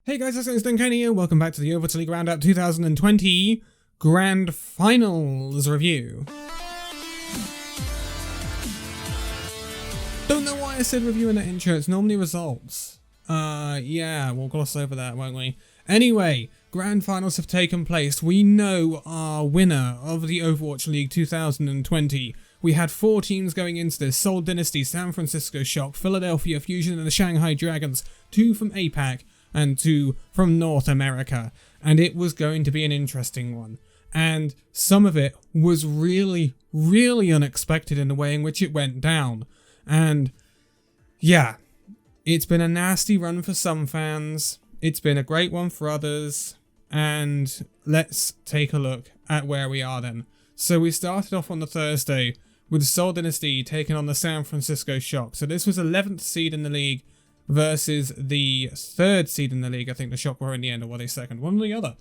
Hey guys, this is Danconia. Welcome back to the Overwatch League Roundup 2020 Grand Finals review. Don't know why I said review in that intro, it's normally results. Yeah, we'll gloss over that, won't we? Anyway, Grand Finals have taken place. We know our winner of the Overwatch League 2020. We had 4 teams going into this: Seoul Dynasty, San Francisco Shock, Philadelphia Fusion and the Shanghai Dragons, 2 from APAC and 2 from North America. And it was going to be an interesting one. And some of it was really unexpected in the way in which it went down. And yeah, it's been a nasty run for some fans. It's been a great one for others. And let's take a look at where we are then. So we started off on the Thursday with Seoul Dynasty taking on the San Francisco Shock. So this was 11th seed in the league versus the 3rd seed in the league. I think the Shock were in the end, or were they 2nd? One or the other.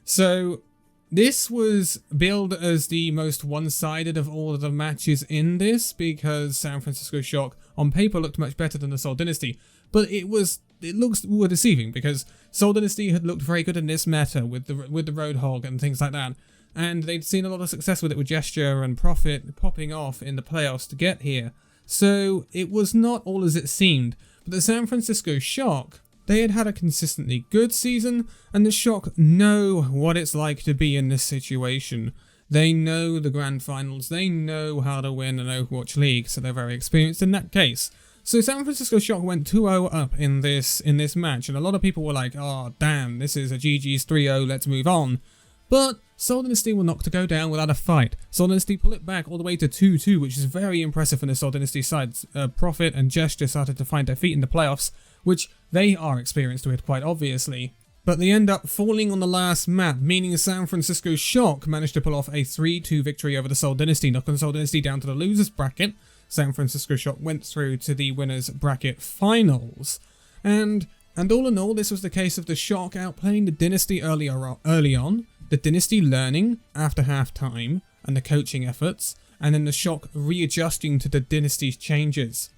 So this was billed as the most one-sided of all of the matches in this, because San Francisco Shock on paper looked much better than the Seoul Dynasty. But it looks more deceiving, because Seoul Dynasty had looked very good in this meta with the Roadhog and things like that. And they'd seen a lot of success with it, with Gesture and Profit popping off in the playoffs to get here. So it was not all as it seemed. But the San Francisco Shock, they had had a consistently good season, and the Shock know what it's like to be in this situation. They know the Grand Finals, they know how to win an Overwatch League, so they're very experienced in that case. So San Francisco Shock went 2-0 up in this match, and a lot of people were like, oh damn, this is a GG's 3-0, let's move on. But Seoul Dynasty were not to go down without a fight. Seoul Dynasty pull it back all the way to 2-2, which is very impressive from the Seoul Dynasty side. Profit and Gesture started to find their feet in the playoffs, which they are experienced with quite obviously. But they end up falling on the last map, meaning San Francisco Shock managed to pull off a 3-2 victory over the Seoul Dynasty, knocking Seoul Dynasty down to the losers bracket. San Francisco Shock went through to the winners bracket finals. And all in all, this was the case of the Shock outplaying the Dynasty early on, the Dynasty learning after half-time and the coaching efforts, and then the Shock readjusting to the Dynasty's changes.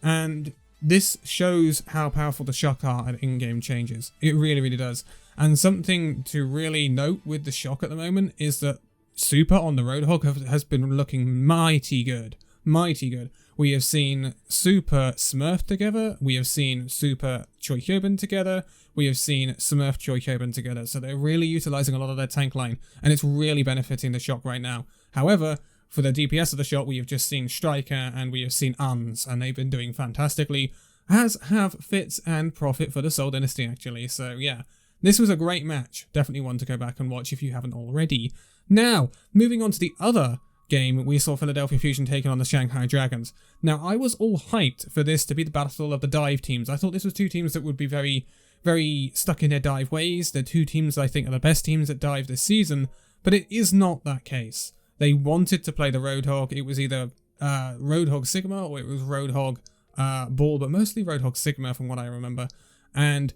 And this shows how powerful the Shock are at in-game changes. It really does. And something to really note with the Shock at the moment is that Super on the Roadhog has been looking mighty good. Mighty good. We have seen Super Smurf together, we have seen Super Choi Hyobin together, we have seen Smurf Choi Hyobin together, so they're really utilising a lot of their tank line, and it's really benefiting the Shock right now. However, for the DPS of the Shock, we have just seen Striker and we have seen Uns, and they've been doing fantastically, as have Fitz and Profit for the Seoul Dynasty actually, so yeah. This was a great match, definitely one to go back and watch if you haven't already. Now, moving on to the other game, we saw Philadelphia Fusion taking on the Shanghai Dragons. Now, I was all hyped for this to be the battle of the dive teams. I thought this was 2 teams that would be very stuck in their dive ways. They're 2 teams I think are the best teams at dive this season, but it is not that case. They wanted to play the Roadhog. It was either Roadhog Sigma or it was Roadhog Ball, but mostly Roadhog Sigma from what I remember. And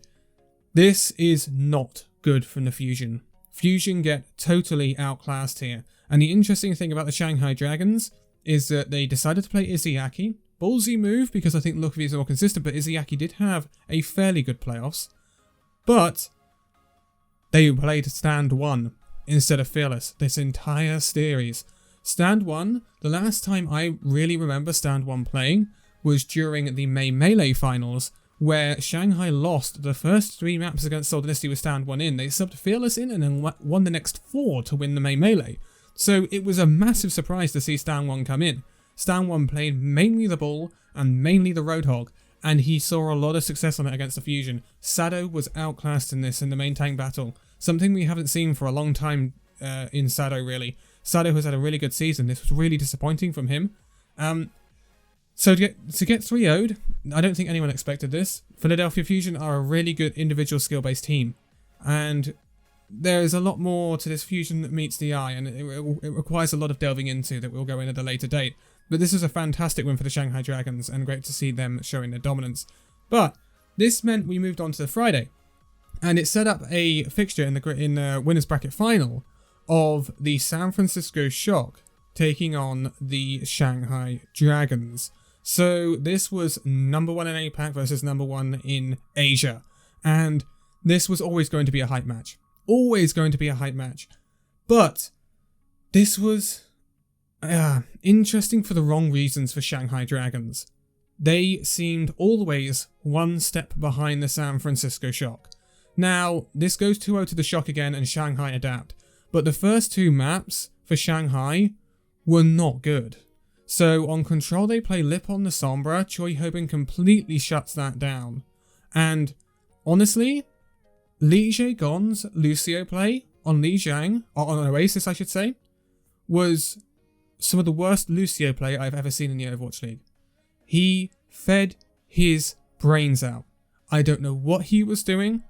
this is not good from the Fusion. Fusion get totally outclassed here. And the interesting thing about the Shanghai Dragons is that they decided to play Izayaki. Ballsy move, because I think Lukavi is more consistent, but Izayaki did have a fairly good playoffs. But they played Stand 1 instead of Fearless this entire series. Stand 1, the last time I really remember Stand 1 playing was during the May Melee finals, where Shanghai lost the first 3 maps against Seoul Dynasty with Stand 1 in. They subbed Fearless in and then won the next 4 to win the May Melee. So it was a massive surprise to see Stand 1 come in. Stand 1 played mainly the Bull and mainly the Roadhog, and he saw a lot of success on it against the Fusion. Sado was outclassed in this in the main tank battle, something we haven't seen for a long time in Sado really. Sado has had a really good season. This was really disappointing from him. So to get 3-0'd, I don't think anyone expected this. Philadelphia Fusion are a really good individual skill-based team, and there's a lot more to this Fusion that meets the eye, and it requires a lot of delving into that we'll go in at a later date. But this is a fantastic win for the Shanghai Dragons, and great to see them showing their dominance. But this meant we moved on to the Friday, and it set up a fixture in the winners bracket final of the San Francisco Shock taking on the Shanghai Dragons. So this was number 1 in APAC versus number 1 in Asia. And this was always going to be a hype match. Always going to be a hype match. But this was interesting for the wrong reasons for Shanghai Dragons. They seemed always one step behind the San Francisco Shock. Now, this goes 2-0 to the Shock again and Shanghai adapt. But the first two maps for Shanghai were not good. So on Control they play Lip on the Sombra, Choi Hobin completely shuts that down. And honestly, Li Jaegon's Lucio play on Lijiang, or on Oasis I should say, was some of the worst Lucio play I've ever seen in the Overwatch League. He fed his brains out. I don't know what he was doing.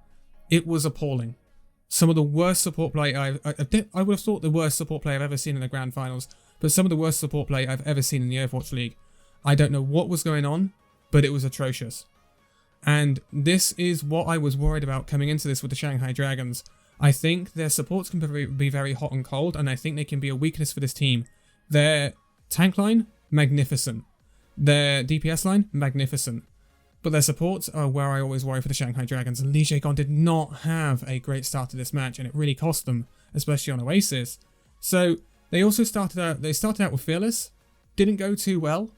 It was appalling. Some of the worst support play I would have thought the worst support play I've ever seen in the Grand Finals, but some of the worst support play I've ever seen in the Overwatch League. I don't know what was going on, but it was atrocious. And this is what I was worried about coming into this with the Shanghai Dragons. I think their supports can be very hot and cold, and I think they can be a weakness for this team. Their tank line, magnificent. Their DPS line, magnificent. But their supports are where I always worry for the Shanghai Dragons. And Li Jaegon did not have a great start to this match, and it really cost them, especially on Oasis. So they also started out with Fearless. Didn't go too well.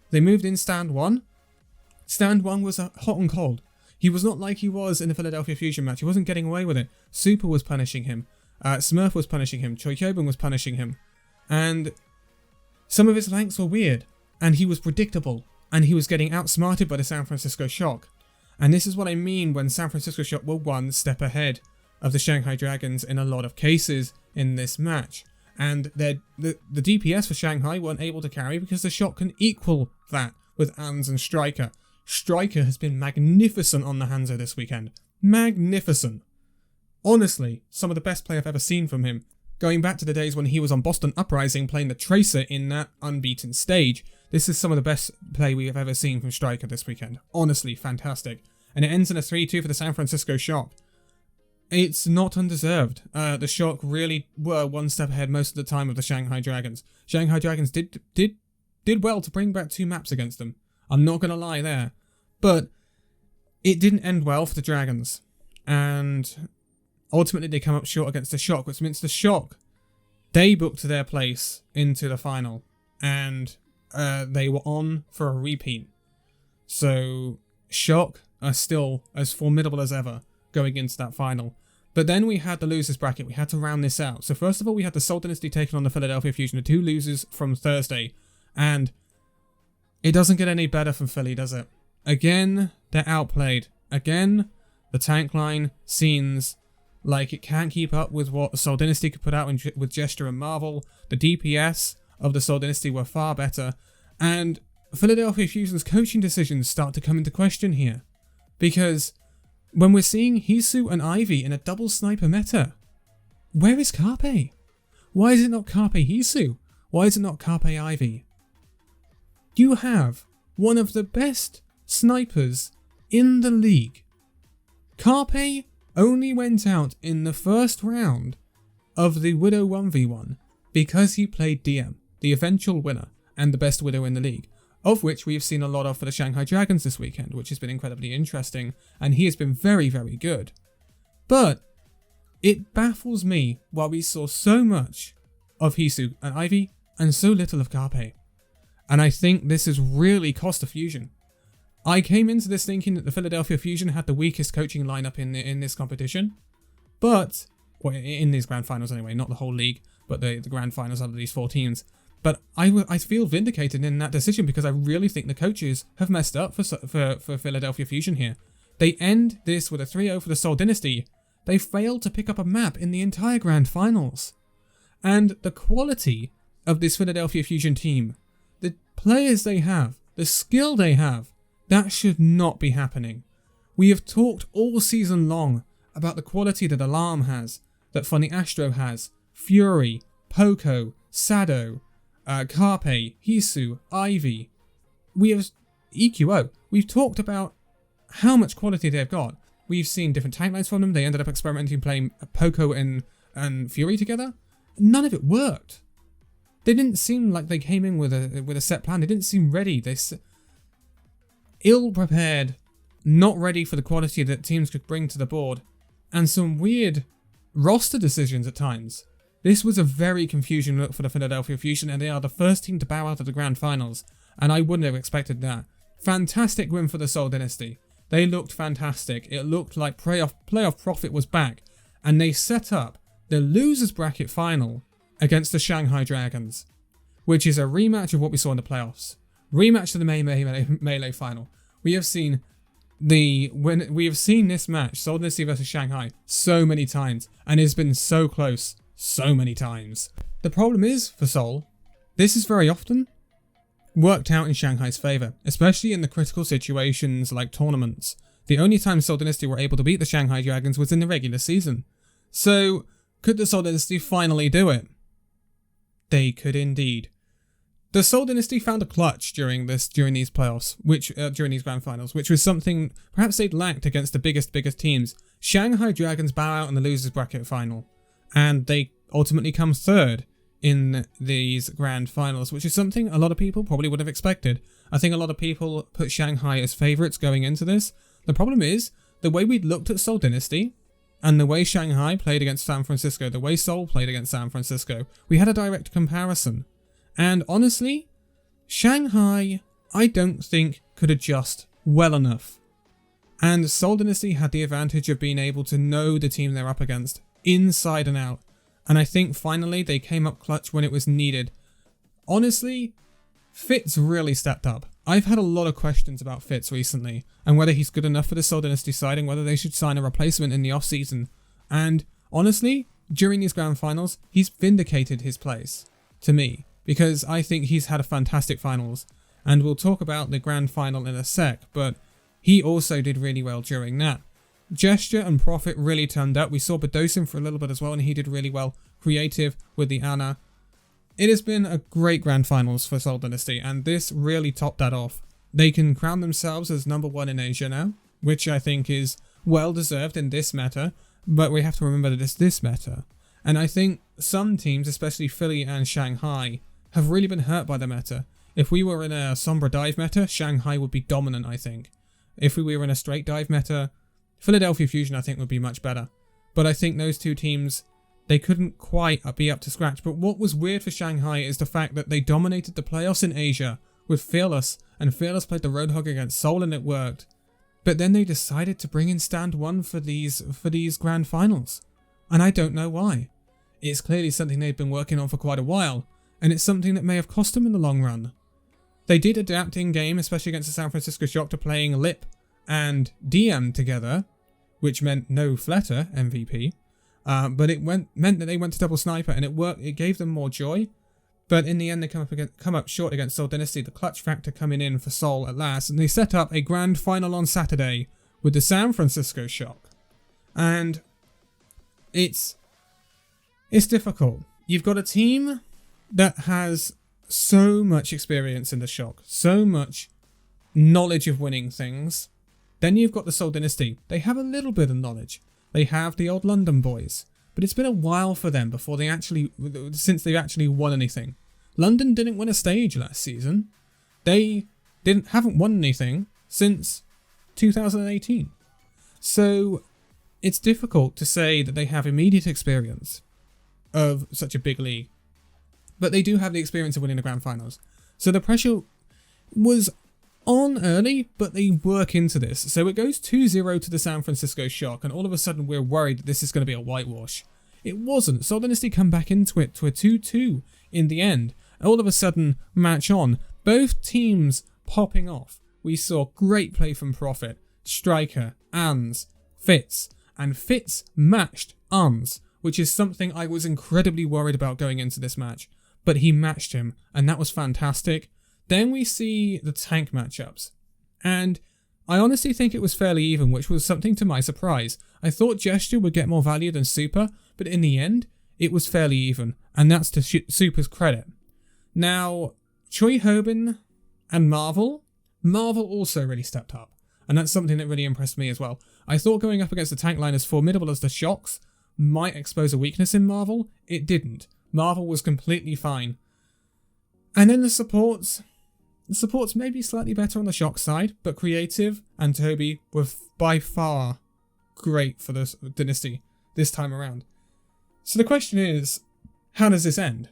They moved in Stand 1. Stand 1 was hot and cold. He was not like he was in the Philadelphia Fusion match. He wasn't getting away with it. Super was punishing him. Smurf was punishing him. Choi Hyobin was punishing him. And some of his flanks were weird. And he was predictable. And he was getting outsmarted by the San Francisco Shock. And this is what I mean when San Francisco Shock were one step ahead of the Shanghai Dragons in a lot of cases in this match. And the DPS for Shanghai weren't able to carry because the Shock can equal that with Ans and Striker. Striker has been magnificent on the Hanzo this weekend. Magnificent. Honestly, some of the best play I've ever seen from him. Going back to the days when he was on Boston Uprising playing the Tracer in that unbeaten stage. This is some of the best play we have ever seen from Striker this weekend. Honestly, fantastic. And it ends in a 3-2 for the San Francisco Shock. It's not undeserved. The Shock really were one step ahead most of the time of the Shanghai Dragons. Shanghai Dragons did well to bring back 2 maps against them. I'm not going to lie there. But it didn't end well for the Dragons. And ultimately they come up short against the Shock, which means the Shock, they booked their place into the final. And they were on for a repeat. So Shock are still as formidable as ever going into that final. But then we had the losers bracket. We had to round this out. So first of all, we had the Seoul Dynasty taking on the Philadelphia Fusion, the 2 losers from Thursday. And it doesn't get any better from Philly, does it? Again, they're outplayed. Again, the tank line seems like it can't keep up with what the Seoul Dynasty could put out with Gesture and Marvel. The DPS of the Seoul Dynasty were far better. And Philadelphia Fusion's coaching decisions start to come into question here. Because when we're seeing Hisu and Ivy in a double sniper meta, where is Carpe? Why is it not Carpe Hisu? Why is it not Carpe Ivy? You have one of the best snipers in the league. Carpe only went out in the first round of the Widow 1v1 because he played DM, the eventual winner and the best Widow in the league, of which we have seen a lot of for the Shanghai Dragons this weekend, which has been incredibly interesting, and he has been very, very good. But it baffles me why we saw so much of Hisu and Ivy and so little of Carpe. And I think this has really cost the Fusion. I came into this thinking that the Philadelphia Fusion had the weakest coaching lineup in this competition. But, well, in these grand finals anyway, not the whole league, but the grand finals out of these 4 teams. But I feel vindicated in that decision because I really think the coaches have messed up for Philadelphia Fusion here. They end this with a 3-0 for the Seoul Dynasty. They failed to pick up a map in the entire grand finals. And the quality of this Philadelphia Fusion team, the players they have, the skill they have, that should not be happening. We have talked all season long about the quality that Alarm has, that Funny Astro has, Fury, Poco, Sado, Carpe, Hisu, Ivy. We have EQO. We've talked about how much quality they've got. We've seen different tank lines from them. They ended up experimenting playing Poco and Fury together. None of it worked. They didn't seem like they came in with a set plan. They didn't seem ready. They ill prepared, not ready for the quality that teams could bring to the board. and some weird roster decisions at times. This was a very confusing look for the Philadelphia Fusion, and they are the first team to bow out of the Grand Finals, and I wouldn't have expected that. Fantastic win for the Seoul Dynasty. They looked fantastic. It looked like playoff profit was back, and they set up the losers bracket final against the Shanghai Dragons, which is a rematch of what we saw in the playoffs. Rematch to the Melee final. We have seen this match, Seoul Dynasty versus Shanghai, so many times, and it's been so close so many times. The problem is, for Seoul, this is very often worked out in Shanghai's favour, especially in the critical situations like tournaments. The only time Seoul Dynasty were able to beat the Shanghai Dragons was in the regular season. So, could the Seoul Dynasty finally do it? They could indeed. The Seoul Dynasty found a clutch during these playoffs, during these grand finals, which was something perhaps they'd lacked against the biggest teams. Shanghai Dragons bow out in the losers bracket final, and they ultimately come third in these grand finals, which is something a lot of people probably would have expected. I think a lot of people put Shanghai as favourites going into this. The problem is, the way we'd looked at Seoul Dynasty, and the way Shanghai played against San Francisco, the way Seoul played against San Francisco, we had a direct comparison. And honestly, Shanghai, I don't think, could adjust well enough. And Seoul Dynasty had the advantage of being able to know the team they're up against, inside and out. And I think finally they came up clutch when it was needed. Honestly, Fitz really stepped up. I've had a lot of questions about Fitz recently, and whether he's good enough for the Seoul Dynasty side and whether they should sign a replacement in the off-season. And honestly, during these grand finals, he's vindicated his place, to me, because I think he's had a fantastic finals. And we'll talk about the grand final in a sec, but he also did really well during that. Gesture and Profit really turned up. We saw Bedosin for a little bit as well, and he did really well. Creative with the Ana. It has been a great grand finals for Seoul Dynasty, and this really topped that off. They can crown themselves as number one in Asia now, which I think is well deserved in this meta, but we have to remember that it's this meta. And I think some teams, especially Philly and Shanghai, have really been hurt by the meta. If we were in a Sombra dive meta, Shanghai would be dominant, I think. If we were in a straight dive meta, Philadelphia Fusion, I think, would be much better. But I think those two teams, they couldn't quite be up to scratch. But what was weird for Shanghai is the fact that they dominated the playoffs in Asia with Fearless, and Fearless played the Roadhog against Seoul and it worked. But then they decided to bring in Stand 1 for these grand finals. And I don't know why. It's clearly something they've been working on for quite a while, and it's something that may have cost them in the long run. They did adapt in-game, especially against the San Francisco Shock, to playing Lip and DM together, which meant no Fletter MVP, but it meant that they went to double sniper, and it worked. It gave them more joy, but in the end they come up short against Seoul Dynasty. The clutch factor coming in for Seoul at last, and they set up a grand final on Saturday with the San Francisco Shock, and it's difficult. You've got a team that has so much experience in the Shock, so much knowledge of winning things. Then you've got the Seoul Dynasty. They have a little bit of knowledge. They have the old London boys. But it's been a while for them since they've actually won anything. London didn't win a stage last season. They haven't won anything since 2018. So it's difficult to say that they have immediate experience of such a big league. But they do have the experience of winning the grand finals. So the pressure was on early, but they work into this. So it goes 2-0 to the San Francisco Shock, and all of a sudden we're worried that this is going to be a whitewash. It wasn't. Seoul Dynasty come back into it to a 2-2 in the end. All of a sudden, match on. Both teams popping off. We saw great play from Profit, Striker, Ans, Fitz, and Fitz matched Ans, which is something I was incredibly worried about going into this match. But he matched him, and that was fantastic. Then we see the tank matchups, and I honestly think it was fairly even, which was something to my surprise. I thought Gesture would get more value than Super, but in the end, it was fairly even, and that's to Super's credit. Now, Choi Hobin and Marvel also really stepped up, and that's something that really impressed me as well. I thought going up against the tank line as formidable as the Shocks might expose a weakness in Marvel. It didn't. Marvel was completely fine. And then the supports may be slightly better on the Shock side, but Creative and Toby were by far great for the Dynasty this time around. So the question is, how does this end?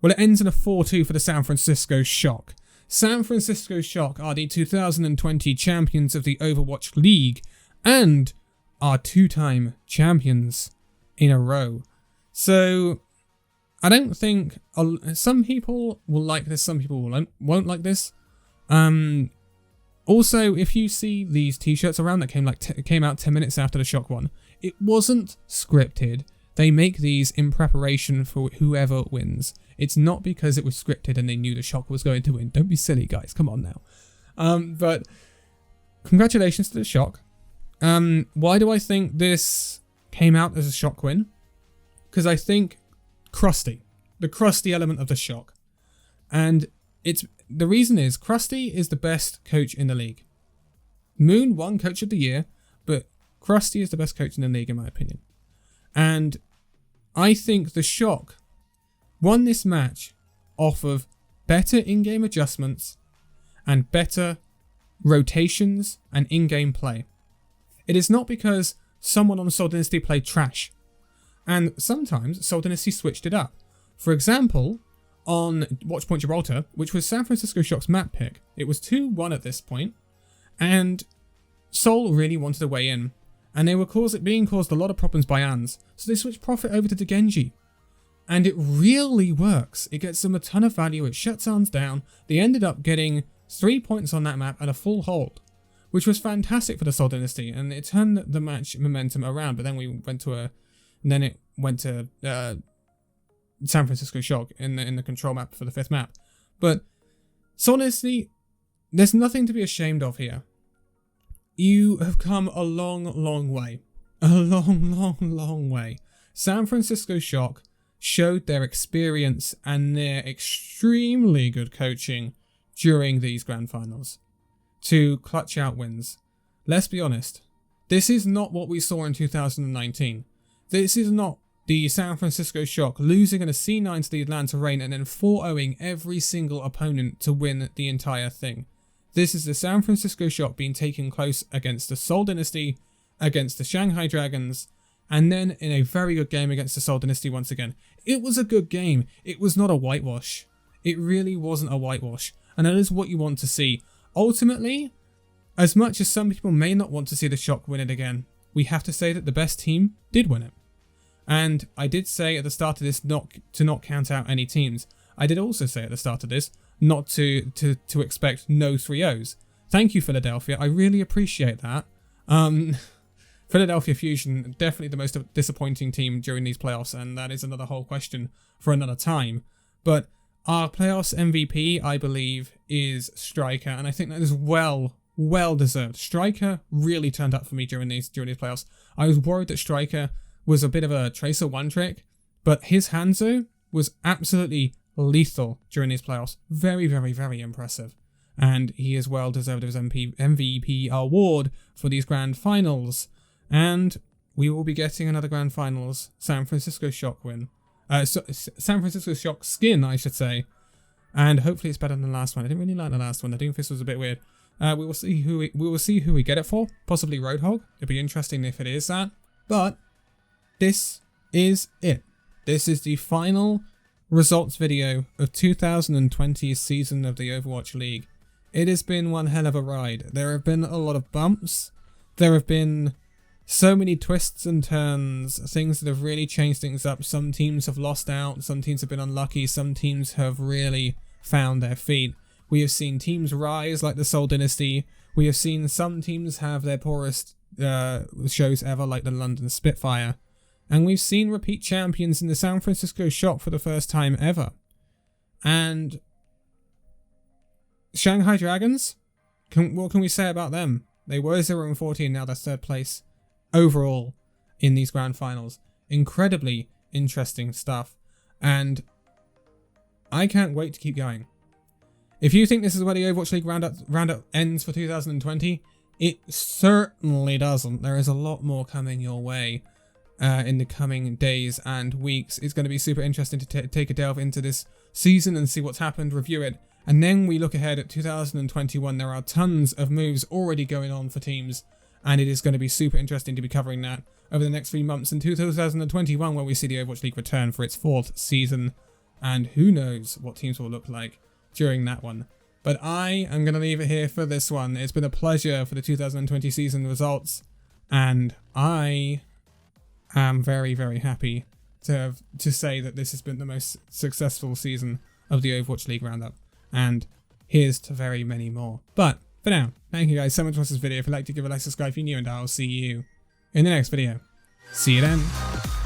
Well, it ends in a 4-2 for the San Francisco Shock. San Francisco Shock are the 2020 champions of the Overwatch League and are 2-time champions in a row. So I don't think some people will like this, some people won't like this. Also, if you see these t-shirts around that came out 10 minutes after the Shock one, it wasn't scripted. They make these in preparation for whoever wins. It's not because it was scripted and they knew the Shock was going to win. Don't be silly, guys. Come on now. But congratulations to the Shock. Why do I think this came out as a Shock win? Because I think Krusty, the Krusty element of the Shock. And the reason is Krusty is the best coach in the league. Moon won Coach of the Year, but Krusty is the best coach in the league in my opinion. And I think the Shock won this match off of better in-game adjustments and better rotations and in-game play. It is not because someone on Seoul Dynasty played trash. And sometimes Seoul Dynasty switched it up. For example, on Watchpoint Gibraltar, which was San Francisco Shock's map pick, it was 2-1 at this point, and Seoul really wanted to weigh in. And they were being caused a lot of problems by Ans, so they switched Prophet over to the Genji. And it really works. It gets them a ton of value, it shuts Ans down. They ended up getting 3 points on that map and a full hold, which was fantastic for the Seoul Dynasty, and it turned the match momentum around. But then it went to San Francisco Shock in the control map for the 5th map. But Seoul Dynasty, there's nothing to be ashamed of here. You have come a long, long way. A long, long, long way. San Francisco Shock showed their experience and their extremely good coaching during these grand finals to clutch out wins. Let's be honest, this is not what we saw in 2019. This is not the San Francisco Shock losing in a C9 to the Atlanta Reign and then 4-0ing every single opponent to win the entire thing. This is the San Francisco Shock being taken close against the Seoul Dynasty, against the Shanghai Dragons, and then in a very good game against the Seoul Dynasty once again. It was a good game. It was not a whitewash. It really wasn't a whitewash. And that is what you want to see. Ultimately, as much as some people may not want to see the Shock win it again, we have to say that the best team did win it. And I did say at the start of this not to count out any teams. I did also say at the start of this not to expect no 3-0s. Thank you, Philadelphia. I really appreciate that. Philadelphia Fusion, definitely the most disappointing team during these playoffs, and that is another whole question for another time. But our playoffs MVP, I believe, is Striker, and I think that is well deserved. Striker really turned up for me during these playoffs. I was worried that Striker was a bit of a Tracer one trick, but his Hanzo was absolutely lethal during these playoffs. Very, very, very impressive. And he is well deserved of his MVP award for these grand finals. And we will be getting another grand finals San Francisco Shock win. San Francisco Shock skin, I should say. And hopefully it's better than the last one. I didn't really like the last one. I think this was a bit weird. We will see who we get it for. Possibly Roadhog. It'd be interesting if it is that. But this is it. This is the final results video of 2020's season of the Overwatch League. It has been one hell of a ride. There have been a lot of bumps. There have been so many twists and turns, things that have really changed things up. Some teams have lost out, some teams have been unlucky, some teams have really found their feet. We have seen teams rise like the Seoul Dynasty. We have seen some teams have their poorest shows ever like the London Spitfire. And we've seen repeat champions in the San Francisco Shock for the first time ever. And Shanghai Dragons, what can we say about them? They were 0-14, now they're 3rd place overall in these grand finals. Incredibly interesting stuff. And I can't wait to keep going. If you think this is where the Overwatch League Roundup ends for 2020, it certainly doesn't. There is a lot more coming your way. In the coming days and weeks. It's going to be super interesting to take a delve into this season and see what's happened, review it, and then we look ahead at 2021. There are tons of moves already going on for teams, and it is going to be super interesting to be covering that over the next 3 months in 2021, where we see the Overwatch League return for its 4th season, and who knows what teams will look like during that one. But I am going to leave it here for this one. It's been a pleasure for the 2020 season results, and I am very, very happy to say that this has been the most successful season of the Overwatch League Roundup, and here's to very many more. But for now, thank you guys so much for watching this video. If you'd like to give a like, subscribe if you're new, and I'll see you in the next video. See you then.